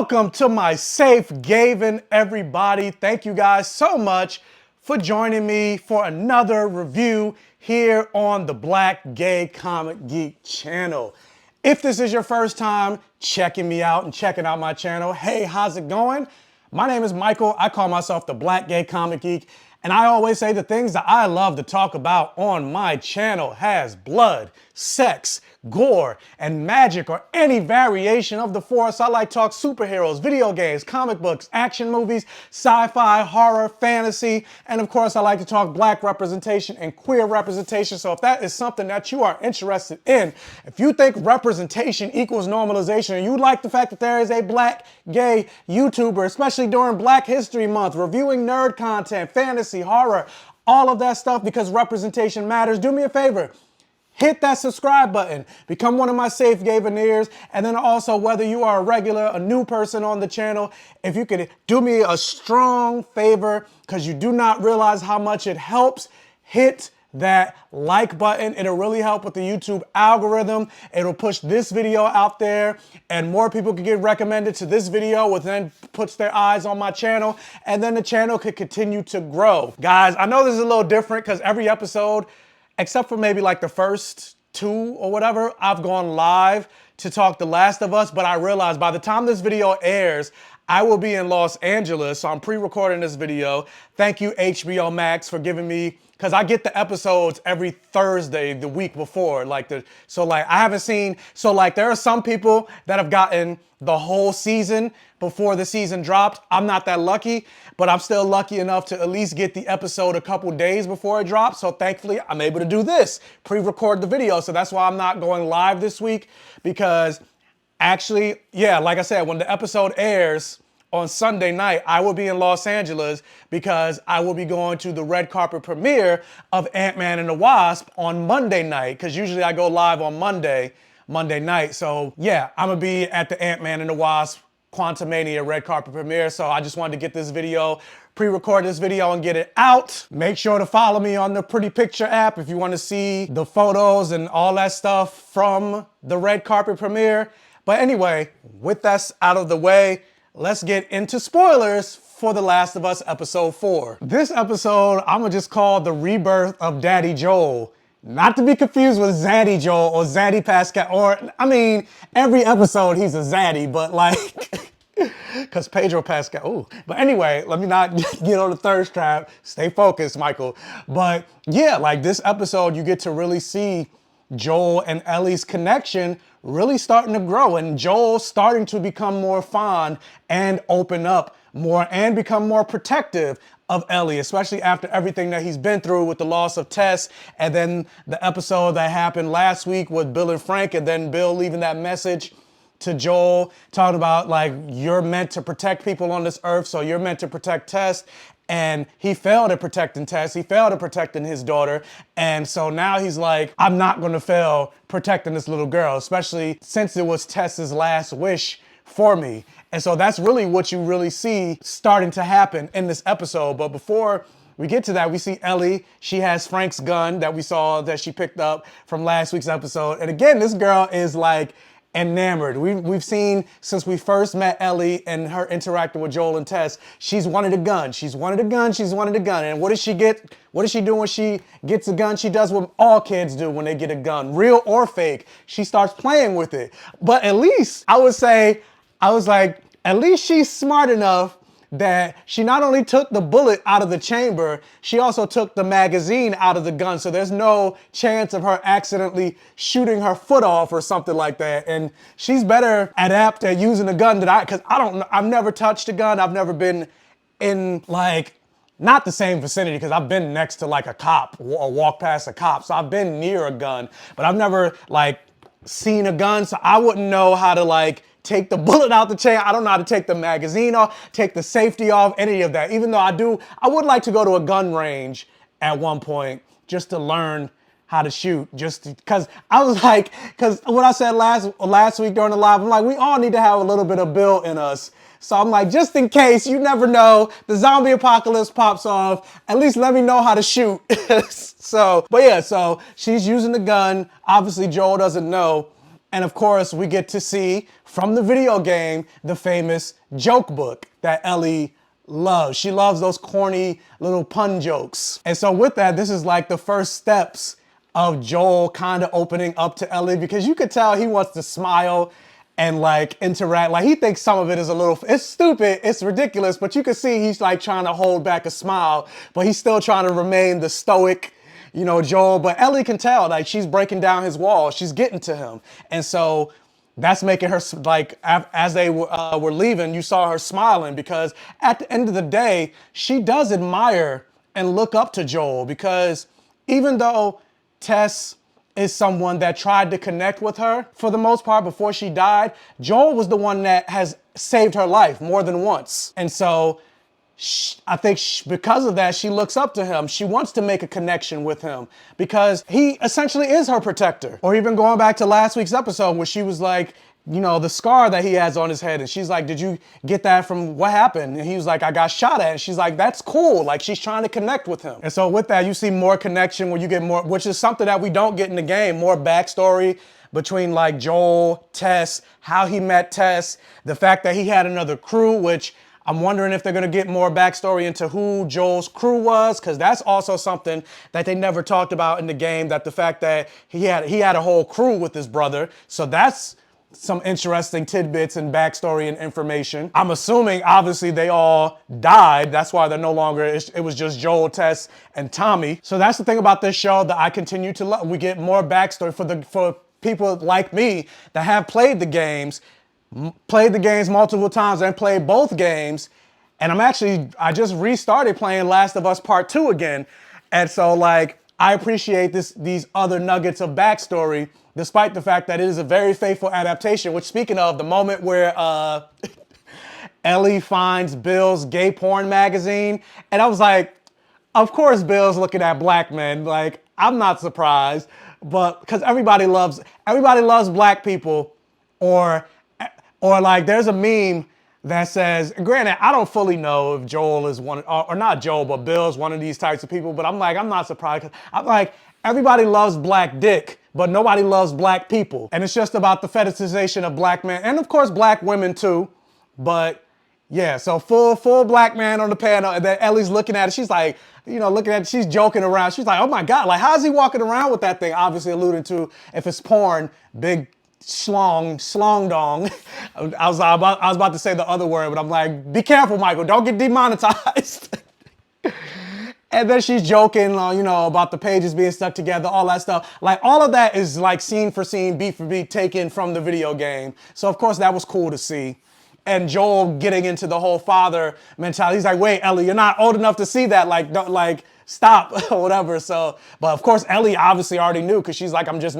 Welcome to my safe Gaven, everybody. Thank you guys so much for joining me for another review here on the Black Gay Comic Geek channel. If this is your first time checking me out and checking out my channel, hey, how's it going? My name is Michael. I call myself the Black Gay Comic Geek, and I always say the things that I love to talk about on my channel has blood, sex, gore, and magic, or any variation of the force. I like to talk superheroes, video games, comic books, action movies, sci-fi, horror, fantasy, and of course I like to talk black representation and queer representation. So if that is something that you are interested in, if you think representation equals normalization, and you like the fact that there is a black gay YouTuber, especially during Black History Month, reviewing nerd content, fantasy, horror, all of that stuff because representation matters, do me a favor. Hit that subscribe button, become one of my safe Gaveneers, and then also whether you are a regular, a new person on the channel, if you could do me a strong favor, because you do not realize how much it helps, hit that like button. It'll really help with the YouTube algorithm. It'll push this video out there and more people can get recommended to this video, which then puts their eyes on my channel, and then the channel could continue to grow. Guys, I know this is a little different because every episode, except for maybe like the first two or whatever, I've gone live to talk The Last of Us, but I realized by the time this video airs, I will be in Los Angeles, so I'm pre-recording this video. Thank you, HBO Max, for giving me, because I get the episodes every Thursday the week before. So I haven't seen, so like there are some people that have gotten the whole season before the season dropped. I'm not that lucky, but I'm still lucky enough to at least get the episode a couple days before it drops. So thankfully, I'm able to do this, pre-record the video. So that's why I'm not going live this week, because actually, yeah, like I said, when the episode airs on Sunday night, I will be in Los Angeles because I will be going to the red carpet premiere of Ant-Man and the Wasp on Monday night, because usually I go live on Monday night. So yeah, I'm gonna be at the Ant-Man and the Wasp Quantumania red carpet premiere. So I just wanted to get this video, pre-record this video and get it out. Make sure to follow me on the Pretty Picture app if you want to see the photos and all that stuff from the red carpet premiere. But anyway, with that out of the way, let's get into spoilers for The Last of Us Episode 4. This episode, I'm gonna just call The Rebirth of Daddy Joel. Not to be confused with Zaddy Joel or Zaddy Pascal, or, I mean, every episode he's a Zaddy, but like, because Pedro Pascal, ooh. But anyway, let me not get on the thirst trap. Stay focused, Michael. But yeah, like this episode, you get to really see Joel and Ellie's connection really starting to grow, and Joel starting to become more fond and open up more and become more protective of Ellie, especially after everything that he's been through with the loss of Tess, and then the episode that happened last week with Bill and Frank, and then Bill leaving that message to Joel, talking about like, you're meant to protect people on this earth, so you're meant to protect Tess. And he failed at protecting Tess, he failed at protecting his daughter, and so now he's like, I'm not gonna fail protecting this little girl, especially since it was Tess's last wish for me. And so that's really what you really see starting to happen in this episode. But before we get to that, we see Ellie. She has Frank's gun that we saw that she picked up from last week's episode. And again, this girl is like enamored. We've seen since we first met Ellie and her interacting with Joel and Tess, she's wanted a gun. She's wanted a gun. She's wanted a gun. And what does she get? What does she do when she gets a gun? She does what all kids do when they get a gun, real or fake. She starts playing with it. But at least I would say, I was like, at least she's smart enough that she not only took the bullet out of the chamber, she also took the magazine out of the gun. So there's no chance of her accidentally shooting her foot off or something like that. And she's better adept at using a gun than because I've never touched a gun. I've never been in like, not the same vicinity, because I've been next to like a cop or walk past a cop. So I've been near a gun, but I've never like seen a gun. So I wouldn't know how to like take the bullet out the chain. I don't know how to take the magazine off, take the safety off, any of that. Even though I would like to go to a gun range at one point just to learn how to shoot, just because I was like, because what I said last week during the live, I'm like, we all need to have a little bit of Bill in us. So I'm like, just in case, you never know, the zombie apocalypse pops off, at least let me know how to shoot. So, but yeah, so she's using the gun. Obviously, Joel doesn't know. And of course, we get to see from the video game the famous joke book that Ellie loves. She loves those corny little pun jokes. And so with that, this is like the first steps of Joel kind of opening up to Ellie, because you could tell he wants to smile and like interact. Like he thinks some of it is a little, it's stupid, it's ridiculous, but you can see he's like trying to hold back a smile, but he's still trying to remain the stoic, you know, Joel. But Ellie can tell, like she's breaking down his wall, she's getting to him. And so that's making her, like, as they were leaving, you saw her smiling, because at the end of the day, she does admire and look up to Joel, because even though Tess is someone that tried to connect with her for the most part before she died, Joel was the one that has saved her life more than once. And so I think because of that, she looks up to him. She wants to make a connection with him because he essentially is her protector. Or even going back to last week's episode where she was like, you know, the scar that he has on his head. And she's like, did you get that from what happened? And he was like, I got shot at. And she's like, that's cool. Like she's trying to connect with him. And so with that, you see more connection when you get more, which is something that we don't get in the game, more backstory between like Joel, Tess, how he met Tess, the fact that he had another crew, which I'm wondering if they're going to get more backstory into who Joel's crew was, because that's also something that they never talked about in the game, that the fact that he had a whole crew with his brother. So that's some interesting tidbits and backstory and information. I'm assuming, obviously, they all died. That's why they're no longer, it was just Joel, Tess, and Tommy. So that's the thing about this show that I continue to love. We get more backstory for people like me that have played the games multiple times and played both games. And I just restarted playing Last of Us Part 2 again. And so like, I appreciate these other nuggets of backstory, despite the fact that it is a very faithful adaptation, which, speaking of, the moment where Ellie finds Bill's gay porn magazine, and I was like, of course Bill's looking at black men. Like, I'm not surprised, but because everybody loves black people, or like there's a meme that says, granted, I don't fully know if Joel is one, or not Joel, but Bill's one of these types of people, but I'm like, I'm not surprised. I'm like, everybody loves black dick, but nobody loves black people. And it's just about the fetishization of black men, and of course black women too. But yeah, so full black man on the panel, and then Ellie's looking at it. She's like, you know, looking at it, she's joking around. She's like, oh my God, like how's he walking around with that thing? Obviously alluding to, if it's porn, big slong dong. I was about to say the other word, but I'm like, be careful, Michael, don't get demonetized. And then she's joking, you know, about the pages being stuck together, all that stuff. Like all of that is like scene for scene, beat for beat, taken from the video game. So of course that was cool to see. And Joel getting into the whole father mentality. He's like, wait, Ellie, you're not old enough to see that. Like, don't, like, stop or whatever. So, but of course Ellie obviously already knew, because she's like, I'm just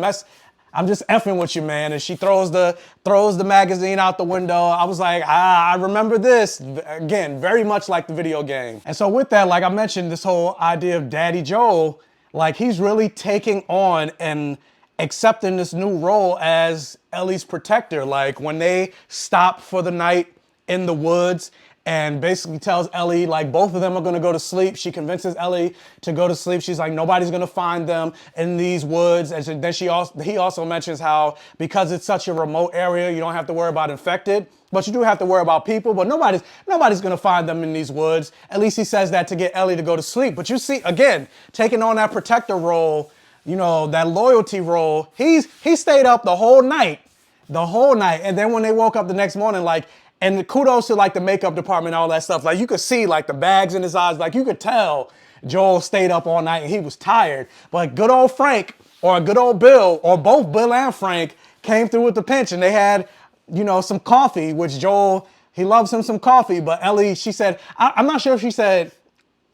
effing with you, man. And she throws the magazine out the window. I was like, I remember this. Again, very much like the video game. And so with that, like I mentioned, this whole idea of Daddy Joel, like he's really taking on and accepting this new role as Ellie's protector. Like when they stop for the night in the woods, and basically tells Ellie, like, both of them are gonna go to sleep. She convinces Ellie to go to sleep. She's like, nobody's gonna find them in these woods. And then he also mentions how, because it's such a remote area, you don't have to worry about infected, but you do have to worry about people. But nobody's gonna find them in these woods. At least he says that to get Ellie to go to sleep. But you see, again, taking on that protector role, you know, that loyalty role, he stayed up the whole night. And then when they woke up the next morning, like, and kudos to like the makeup department and all that stuff. Like you could see like the bags in his eyes. Like you could tell Joel stayed up all night and he was tired. But good old Frank, or good old Bill, or both Bill and Frank came through with the pinch, and they had, you know, some coffee, which Joel, he loves him some coffee. But Ellie, she said, I'm not sure if she said,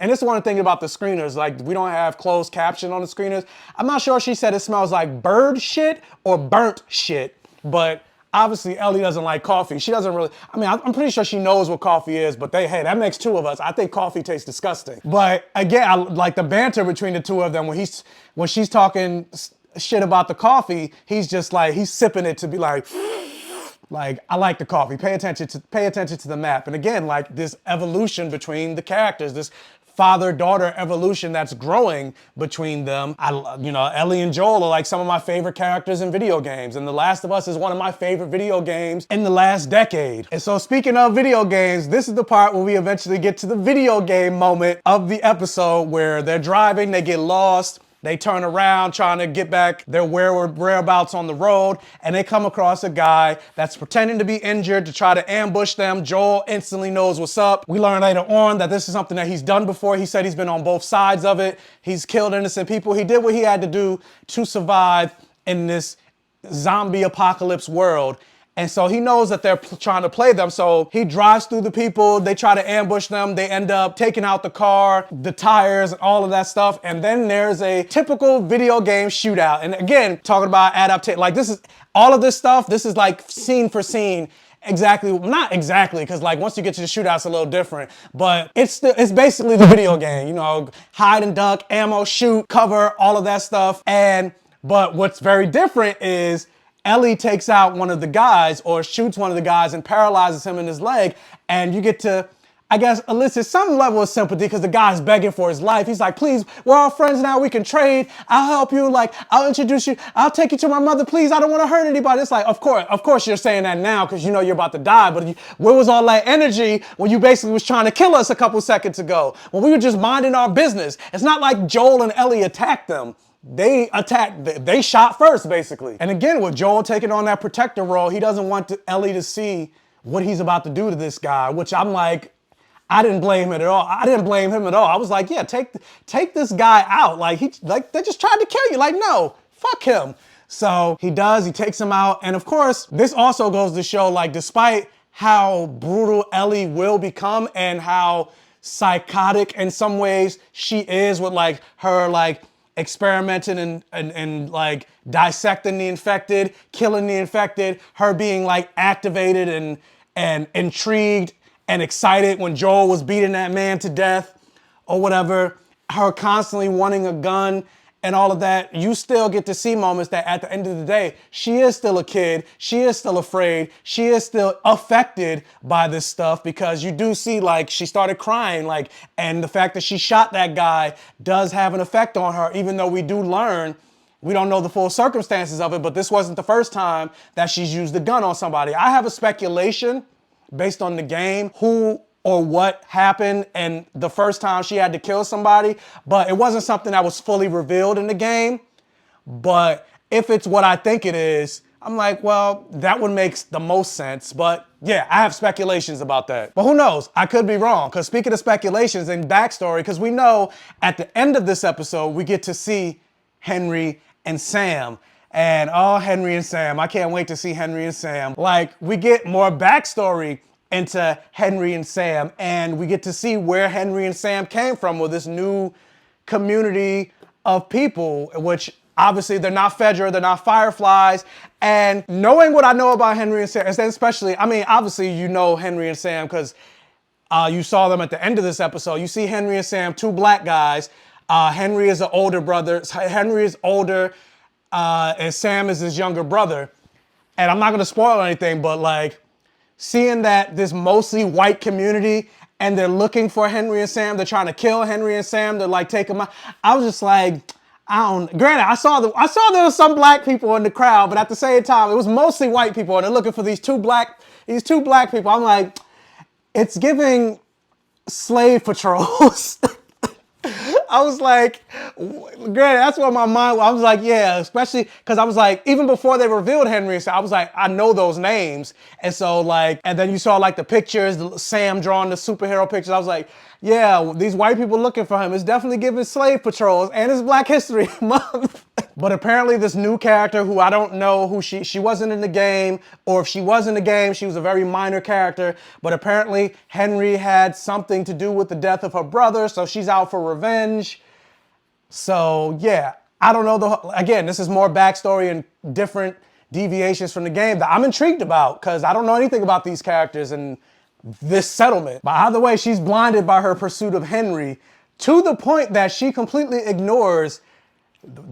and this is one thing about the screeners, like we don't have closed caption on the screeners. I'm not sure if she said it smells like bird shit or burnt shit, but obviously, Ellie doesn't like coffee. She doesn't really, I mean, I'm pretty sure she knows what coffee is, but hey, that makes two of us. I think coffee tastes disgusting. But again, I like the banter between the two of them when she's talking shit about the coffee, he's just like, he's sipping it to be like, I like the coffee. Pay attention to the map. And again, like this evolution between the characters, this father-daughter evolution that's growing between them. Ellie and Joel are like some of my favorite characters in video games, and The Last of Us is one of my favorite video games in the last decade. And so speaking of video games, this is the part where we eventually get to the video game moment of the episode where they're driving, they get lost, they turn around trying to get back their whereabouts on the road, and they come across a guy that's pretending to be injured to try to ambush them. Joel instantly knows what's up. We learn later on that this is something that he's done before. He said he's been on both sides of it. He's killed innocent people. He did what he had to do to survive in this zombie apocalypse world. And so he knows that they're trying to play them. So he drives through the people. They try to ambush them. They end up taking out the car, the tires, and all of that stuff. And then there's a typical video game shootout. And again, talking about adaptation, like all of this stuff, this is like scene for scene. Exactly, not exactly, because like once you get to the shootout, it's a little different, but it's basically the video game, hide and duck, ammo, shoot, cover, all of that stuff. But what's very different is Ellie takes out one of the guys or shoots one of the guys and paralyzes him in his leg. And you get to, I guess, elicit some level of sympathy because the guy's begging for his life. He's like, please, we're all friends now. We can trade. I'll help you. Like, I'll introduce you. I'll take you to my mother. Please, I don't want to hurt anybody. It's like, of course you're saying that now because you know you're about to die. But where was all that energy when you basically was trying to kill us a couple seconds ago? When we were just minding our business. It's not like Joel and Ellie attacked them. They shot first, basically. And again, with Joel taking on that protector role, he doesn't want Ellie to see what he's about to do to this guy, which I'm like, I didn't blame him at all. I was like, yeah, take this guy out. Like they just tried to kill you. Like, no, fuck him. So he takes him out. And of course, this also goes to show, like, despite how brutal Ellie will become and how psychotic in some ways she is with like her like experimenting and like dissecting the infected, killing the infected, her being like activated and intrigued and excited when Joel was beating that man to death or whatever, her constantly wanting a gun and all of that, you still get to see moments that at the end of the day, she is still a kid, she is still afraid, she is still affected by this stuff because you do see like she started crying, like, and the fact that she shot that guy does have an effect on her, even though we do learn, we don't know the full circumstances of it, but this wasn't the first time that she's used a gun on somebody. I have a speculation based on the game, who or what happened and the first time she had to kill somebody, but it wasn't something that was fully revealed in the game. But if it's what I think it is, I'm like, well, that would make the most sense. But yeah, I have speculations about that. But who knows? I could be wrong. Because speaking of speculations and backstory, because we know at the end of this episode, we get to see Henry and Sam. And oh, Henry and Sam, I can't wait to see Henry and Sam. Like, we get more backstory into Henry and Sam, and we get to see where Henry and Sam came from with this new community of people, which obviously they're not Fedra, they're not Fireflies. And knowing what I know about Henry and Sam, especially, I mean, obviously you know Henry and Sam because you saw them at the end of this episode. You see Henry and Sam, two black guys. Henry is an older brother. Henry is older, and Sam is his younger brother. And I'm not gonna spoil anything, but like, seeing that this mostly white community and they're looking for Henry and Sam, they're trying to kill Henry and Sam, they're like take them out. I was just like, granted, I saw there was some black people in the crowd, but at the same time, it was mostly white people and they're looking for these two black people. I'm like, it's giving slave patrols. I was like, granted, that's what my mind was. I was like, yeah, especially because I was like, even before they revealed Henry, I was like, I know those names. And so like, and then you saw like the pictures, Sam drawing the superhero pictures. I was like, yeah, these white people looking for him. It's definitely giving slave patrols and it's Black History Month. But apparently this new character who I don't know who she wasn't in the game, or if she was in the game, she was a very minor character. But apparently Henry had something to do with the death of her brother, so she's out for revenge. So yeah, I don't know. Again, this is more backstory and different deviations from the game that I'm intrigued about because I don't know anything about these characters and this settlement. But either way, she's blinded by her pursuit of Henry to the point that she completely ignores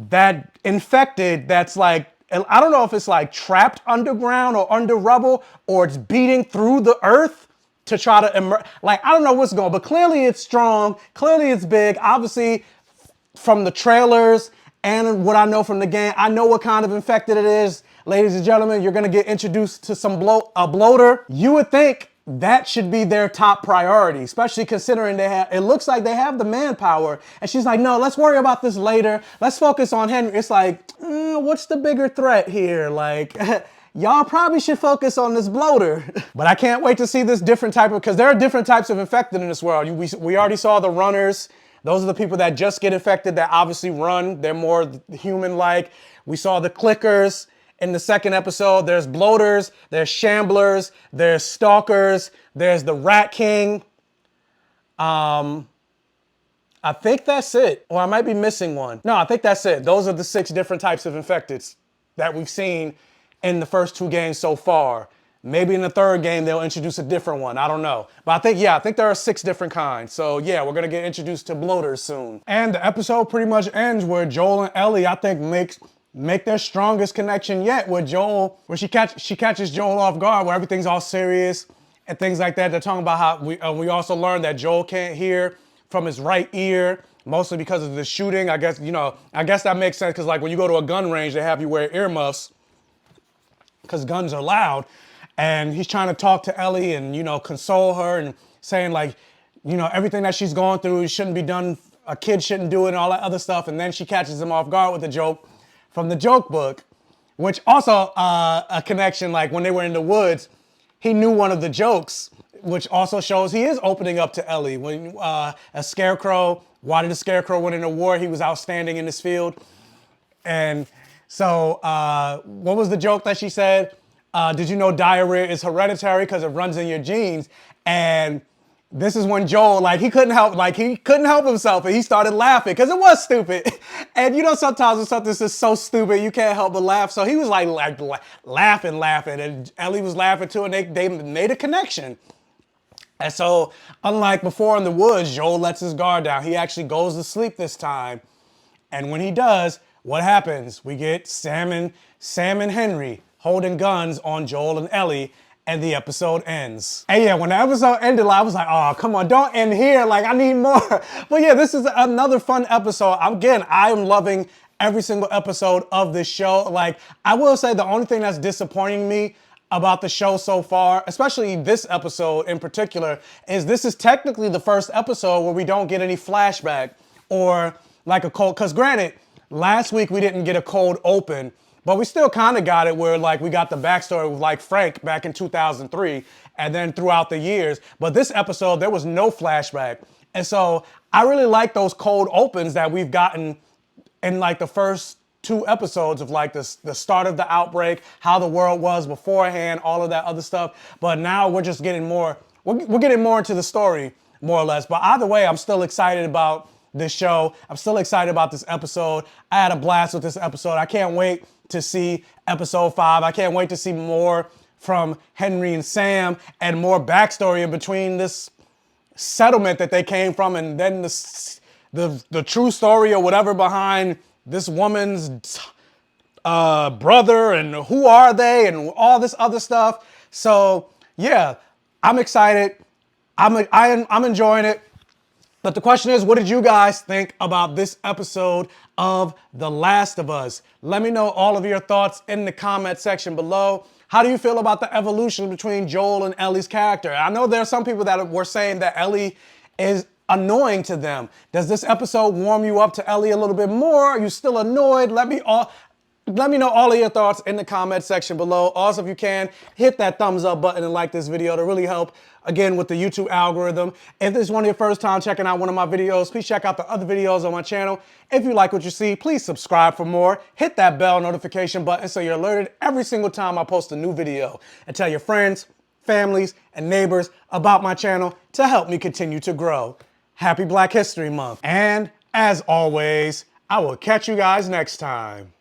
that infected that's like, I don't know if it's like trapped underground or under rubble or it's beating through the earth to try to like, I don't know what's going on, but clearly it's strong. Clearly it's big. Obviously, from the trailers and what I know from the game, I know what kind of infected it is. Ladies and gentlemen, you're gonna get introduced to some a bloater. You would think that should be their top priority, especially considering it looks like they have the manpower. And she's like, no, let's worry about this later. Let's focus on Henry. It's like, what's the bigger threat here? Like, y'all probably should focus on this bloater. But I can't wait to see this different type of, because there are different types of infected in this world. We already saw the runners. Those are the people that just get infected that obviously run. They're more human-like. We saw the clickers in the second episode. There's bloaters, there's shamblers, there's stalkers, there's the Rat King. I think that's it. Or I might be missing one. No, I think that's it. Those are the 6 different types of infecteds that we've seen in the first 2 games so far. Maybe in the 3rd game, they'll introduce a different one. I don't know. But I think there are 6 different kinds. So yeah, we're gonna get introduced to bloaters soon. And the episode pretty much ends where Joel and Ellie, I think, make their strongest connection yet with Joel, where she catches Joel off guard, where everything's all serious and things like that. They're talking about how we also learned that Joel can't hear from his right ear, mostly because of the shooting. I guess that makes sense, because like when you go to a gun range, they have you wear earmuffs because guns are loud. And he's trying to talk to Ellie and, console her and saying like, everything that she's going through shouldn't be done. A kid shouldn't do it and all that other stuff. And then she catches him off guard with a joke from the joke book, which also a connection, like when they were in the woods, he knew one of the jokes, which also shows he is opening up to Ellie. When why did the Scarecrow win in a war? He was outstanding in this field. And so what was the joke that she said? Did you know diarrhea is hereditary because it runs in your genes? And this is when Joel, he couldn't help himself, and he started laughing because it was stupid. And sometimes when something's just so stupid, you can't help but laugh. So he was like laughing, and Ellie was laughing too, and they made a connection. And so, unlike before in the woods, Joel lets his guard down. He actually goes to sleep this time. And when he does, what happens? We get Sam and Henry holding guns on Joel and Ellie, and the episode ends. And yeah, when the episode ended, I was like, oh, come on, don't end here. Like, I need more. But yeah, this is another fun episode. Again, I am loving every single episode of this show. Like, I will say the only thing that's disappointing me about the show so far, especially this episode in particular, is this is technically the first episode where we don't get any flashback or like a cold, because granted, last week we didn't get a cold open, but we still kind of got it where we got the backstory with Frank back in 2003 and then throughout the years. But this episode, there was no flashback. And so I really like those cold opens that we've gotten in the first 2 episodes of the start of the outbreak, how the world was beforehand, all of that other stuff. But now we're just getting more, we're getting more into the story, more or less. But either way, I'm still excited about this show. I'm still excited about this episode. I had a blast with this episode. I can't wait to see episode 5. I can't wait to see more from Henry and Sam and more backstory in between this settlement that they came from and then the true story or whatever behind this woman's brother and who are they and all this other stuff. So yeah, I'm excited. I'm enjoying it. But the question is, what did you guys think about this episode of The Last of Us? Let me know all of your thoughts in the comment section below. How do you feel about the evolution between Joel and Ellie's character? I know there are some people that were saying that Ellie is annoying to them. Does this episode warm you up to Ellie a little bit more? Are you still annoyed? Let me know all of your thoughts in the comment section below. Also, if you can, hit that thumbs up button and like this video to really help, again, with the YouTube algorithm. If this is one of your first time checking out one of my videos, please check out the other videos on my channel. If you like what you see, please subscribe for more. Hit that bell notification button so you're alerted every single time I post a new video. And tell your friends, families, and neighbors about my channel to help me continue to grow. Happy Black History Month. And as always, I will catch you guys next time.